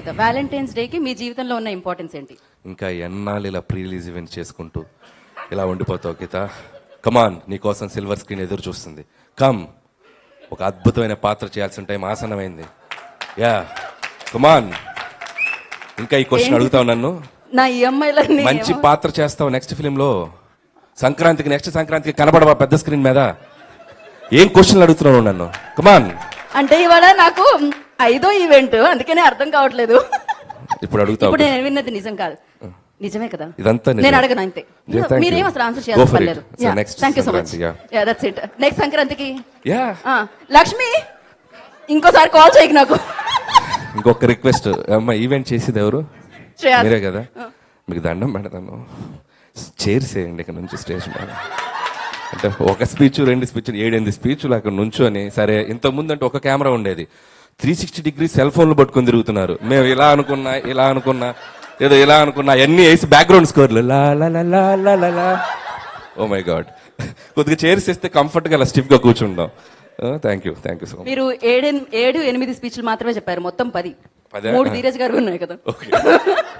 అంకిత, Valentine's డేకి మీ జీవితంలో ఉన్న ఇంపార్టెన్స్ ఏంటి? ఇంకా ఎన్నాళ్ళు ఇలా ప్రీ రిలీజ్ ఈవెంట్ చేసుకుంటూ ఇలా ఉండిపోతావు గీత. కమాన్, నీ కోసం సిల్వర్ స్క్రీన్ ఎదురు చూస్తుంది. కమ్, ఒక అద్భుతమైన పాత్ర చేయాల్సిన టైం ఆసన్నమైంది. Yeah come on. ఇంకా ఈ క్వశ్చన్ అడుగుతావు నన్ను? నా ఈఎంఐలన్నీ మంచి పాత్ర చేస్తావు నెక్స్ట్ ఫిలిం లో. నెక్స్ట్ సంక్రాంతికి కనబడవా పెద్ద స్క్రీన్ మీద? ఏం క్వశ్చన్లు అడుగుతున్నావు నన్ను? కమాన్. అంటే ఇవాళ నాకు 5వ ఈవెంట్, అందుకనే అర్థం కావట్లేదు. ఇప్పుడు అడుగుతావు. ఇప్పుడు నేను విన్నది నిజం కాదు, నిజమే కదా? ఇదంతా నిజం. నేను అడగను అంతే. Yeah, thank మీరేం you. అసలు ఆన్సర్ Go for it. చేయాలి. So next thank you so much. Sankranti, yeah. That's it. Next సంక్రాంతికి యా లక్ష్మి ఇంకోసారి కాల్ చేయకు నాకు. ఇంకొక రిక్వెస్ట్ అమ్మ, ఈవెంట్ చేసేది ఎవరు? శ్రేయాస్. మీరే కదా? మీకు దండం పెడతాను, చైర్స్ వేయండి ఇక్కడ నుంచి స్టేజ్ మీద. అంటే ఒక స్పీచ్ 2 స్పీచ్ 7 స్పీచ్లు అక్కడ నుంచొని, సరే ఇంతకుముందు అంటే ఒక కెమెరా ఉండేది, 360 డిగ్రీ సెల్ ఫోన్లు పట్టుకొని తిరుగుతున్నారు. మేము ఇలా అనుకున్నా ఏదో ఇలా అనుకున్నా అన్ని వేసి బ్యాక్గ్రౌండ్ స్కోర్లు లా లా లా లా లా లా లా. ఓ మై గాడ్, కొద్దిగా చైర్స్ వేస్తే కంఫర్ట్గా అలా స్టిఫ్గా కూర్చుంటాం. Thank you so much. మీరు 7-8 స్పీచ్లు మాత్రమే చెప్పారు, మొత్తం 10. 3 ధీరజ్ గారు ఉన్నాయి కదా. ఓకే.